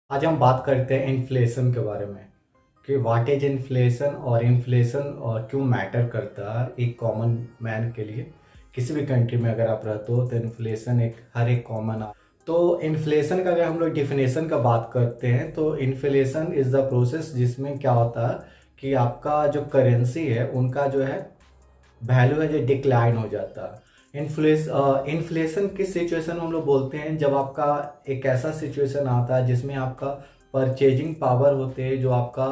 आज हम बात करते हैं इन्फ्लेशन के बारे में कि व्हाट इज इन्फ्लेशन और इन्फ्लेशन और क्यों मैटर करता है एक कॉमन मैन के लिए। किसी भी कंट्री में अगर आप रहते हो तो इन्फ्लेशन एक हर एक कॉमन। तो इन्फ्लेशन का अगर हम लोग डिफिनेशन का बात करते हैं तो इन्फ्लेशन इज द प्रोसेस जिसमें क्या होता है कि आपका जो करेंसी है उनका जो है वैल्यू है जो डिक्लाइन हो जाता है। इन्फ्लेशन किस सिचुएशन में हम लोग बोलते हैं, जब आपका एक ऐसा सिचुएशन आता है जिसमें आपका परचेजिंग पावर होते हैं जो आपका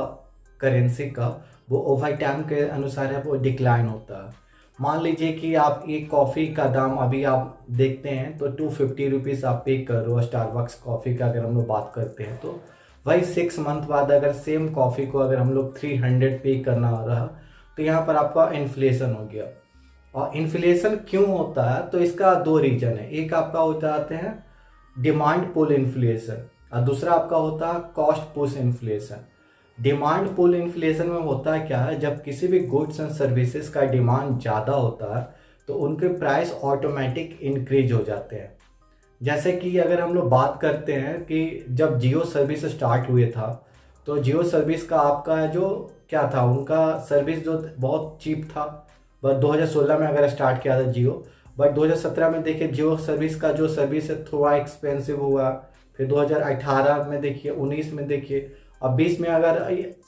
करेंसी का वो ओवर टाइम के अनुसार है वो डिक्लाइन होता है। मान लीजिए कि आप एक कॉफ़ी का दाम अभी आप देखते हैं तो 250 रुपीज़ आप पे कर रहे हो स्टारबक्स कॉफ़ी का, अगर हम लोग बात करते हैं तो वही 6 मंथ बाद अगर सेम कॉफ़ी को अगर हम लोग 300 पे करना रहा तो यहाँ पर आपका इन्फ्लेशन हो गया। और इन्फ्लेशन क्यों होता है तो इसका दो रीजन है, एक आपका हो जाते हैं डिमांड पुल इन्फ्लेशन और दूसरा आपका होता है cost push inflation. Demand pull inflation में होता है क्या है, जब किसी भी गुड्स एंड सर्विसेज का डिमांड ज़्यादा होता है तो उनके प्राइस ऑटोमेटिक इंक्रीज हो जाते हैं। जैसे कि अगर हम लोग बात करते हैं कि जब जियो सर्विस स्टार्ट हुए था तो जियो सर्विस का आपका जो क्या था, उनका सर्विस जो बहुत चीप था। बट 2016 में अगर स्टार्ट किया था जियो, बट 2017 में देखिए जियो सर्विस का जो सर्विस है थोड़ा एक्सपेंसिव हुआ। फिर 2018 में देखिए, 19 में देखिए, अब 20 में अगर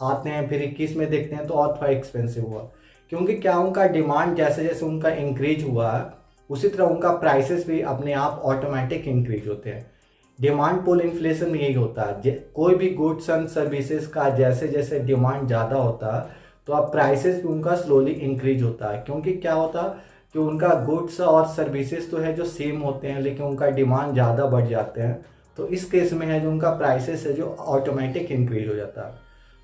आते हैं, फिर 21 में देखते हैं तो और थोड़ा एक्सपेंसिव हुआ। क्योंकि क्या उनका डिमांड जैसे जैसे उनका इंक्रीज हुआ है उसी तरह उनका प्राइसेस भी अपने आप ऑटोमेटिक इंक्रीज होते हैं। डिमांड पुल इन्फ्लेशन में यही होता है, कोई भी गुड्स एंड सर्विसेज का जैसे जैसे डिमांड ज़्यादा होता है तो अब प्राइसेस भी उनका स्लोली इंक्रीज होता है। क्योंकि क्या होता है कि उनका गुड्स और सर्विसेज तो है जो सेम होते हैं लेकिन उनका डिमांड ज़्यादा बढ़ जाते हैं, तो इस केस में है जो उनका प्राइसेस है जो ऑटोमेटिक इंक्रीज हो जाता है।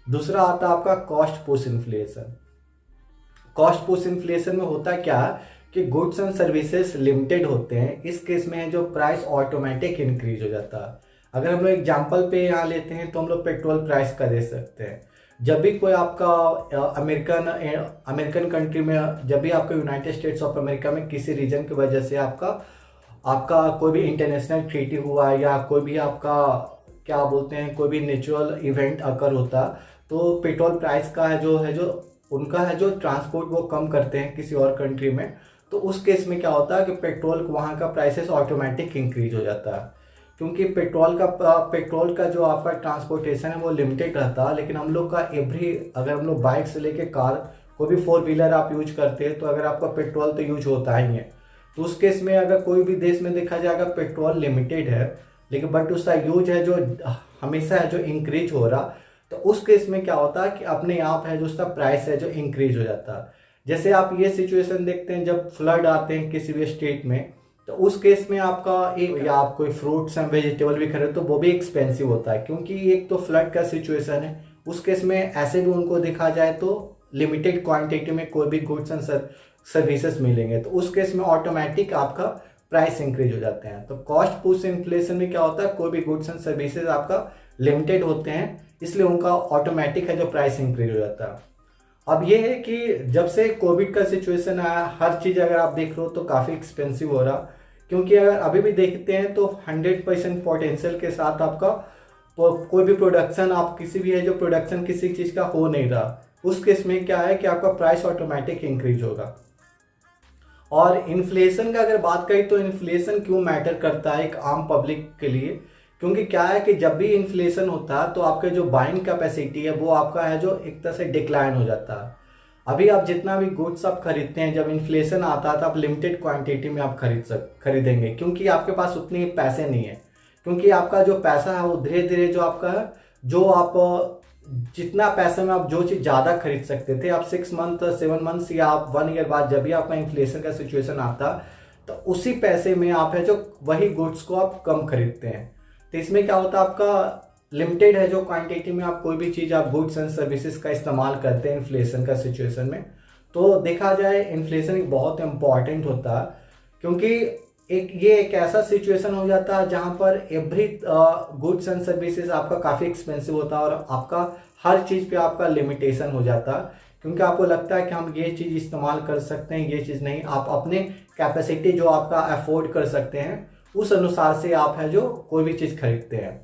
दूसरा आता है आपका cost push inflation. Cost push inflation में होता क्या है कि गुड्स एंड सर्विसेज लिमिटेड होते हैं, इस केस में है जो प्राइस ऑटोमेटिक इंक्रीज हो जाता है। अगर हम लोग एग्जांपल पे यहाँ लेते हैं तो हम लोग पेट्रोल प्राइस का दे सकते हैं। जब भी कोई आपका अमेरिकन कंट्री में, जब भी आपका यूनाइटेड स्टेट्स ऑफ अमेरिका में किसी रीजन की वजह से आपका आपका कोई भी इंटरनेशनल ट्रीटी हुआ या कोई भी आपका क्या बोलते हैं कोई भी नेचुरल इवेंट अकर होता तो पेट्रोल प्राइस का है जो उनका है जो ट्रांसपोर्ट वो कम करते हैं किसी और कंट्री में, तो उस केस में क्या होता है कि पेट्रोल वहाँ का प्राइसेस ऑटोमेटिक इंक्रीज हो जाता है। क्योंकि पेट्रोल का जो आपका ट्रांसपोर्टेशन है वो लिमिटेड रहता है, लेकिन हम लोग का अगर हम लोग बाइक से लेके कार कोई भी 4 व्हीलर आप यूज करते हैं तो अगर आपका पेट्रोल तो यूज होता ही है। तो उस केस में अगर कोई भी देश में देखा जाएगा पेट्रोल लिमिटेड है लेकिन बट उसका यूज है जो हमेशा है जो इंक्रीज हो रहा, तो उस केस में क्या होता है कि अपने आप है जो उसका प्राइस है जो इंक्रीज हो जाता है। जैसे आप ये सिचुएशन देखते हैं जब फ्लड आते हैं किसी भी स्टेट में, तो उस केस में आपका एक या आप कोई फ्रूट्स एंड वेजिटेबल भी खरीदो तो वो भी एक्सपेंसिव होता है। क्योंकि एक तो फ्लड का सिचुएशन है, उस केस में ऐसे भी उनको देखा जाए तो लिमिटेड क्वांटिटी में कोई भी गुड्स एंड सर्विसेज मिलेंगे, तो उस केस में ऑटोमेटिक आपका प्राइस इंक्रीज हो जाते हैं। तो कॉस्ट पुश इन्फ्लेशन में क्या होता है, कोई भी गुड्स एंड सर्विसेज आपका लिमिटेड होते हैं इसलिए उनका ऑटोमेटिक है जो प्राइस इंक्रीज हो जाता है। अब ये है कि जब से कोविड का सिचुएशन आया हर चीज़ अगर आप देख रहे हो तो काफ़ी एक्सपेंसिव हो रहा। क्योंकि अगर अभी भी देखते हैं तो 100% पोटेंशियल के साथ आपका कोई भी प्रोडक्शन आप किसी भी है जो प्रोडक्शन किसी चीज़ का हो नहीं रहा, उस केस में क्या है कि आपका प्राइस ऑटोमेटिक इंक्रीज होगा। और इन्फ्लेशन का अगर बात करें तो इन्फ्लेशन क्यों मैटर करता है एक आम पब्लिक के लिए, क्योंकि क्या है कि जब भी इन्फ्लेशन होता है तो आपके जो बाइंग कैपेसिटी है वो आपका है जो एक तरह से डिक्लाइन हो जाता है। अभी आप जितना भी गुड्स आप खरीदते हैं जब इन्फ्लेशन आता है तो आप लिमिटेड क्वांटिटी में आप खरीदेंगे क्योंकि आपके पास उतने पैसे नहीं है। क्योंकि आपका जो पैसा है वो धीरे धीरे जो आपका है जो आप जितना पैसे में आप जो चीज़ ज़्यादा खरीद सकते थे आप 6 मंथ 7 मंथ्स या आप 1 ईयर बाद जब भी आपका इन्फ्लेशन का सिचुएशन आता तो उसी पैसे में आप है जो वही गुड्स को आप कम खरीदते हैं। तो इसमें क्या होता है आपका लिमिटेड है जो क्वांटिटी में आप कोई भी चीज़ आप गुड्स एंड सर्विसेज का इस्तेमाल करते हैं इन्फ्लेशन का सिचुएशन में। तो देखा जाए इन्फ्लेशन एक बहुत इंपॉर्टेंट होता है क्योंकि एक ऐसा सिचुएशन हो जाता है जहाँ पर एवरी गुड्स एंड सर्विसेज आपका काफ़ी एक्सपेंसिव होता है और आपका हर चीज़ पे आपका लिमिटेशन हो जाता है। क्योंकि आपको लगता है कि हम ये चीज़ इस्तेमाल कर सकते हैं, ये चीज़ नहीं, आप अपने कैपेसिटी जो आपका अफोर्ड कर सकते हैं उस अनुसार से आप है जो कोई भी चीज़ खरीदते हैं।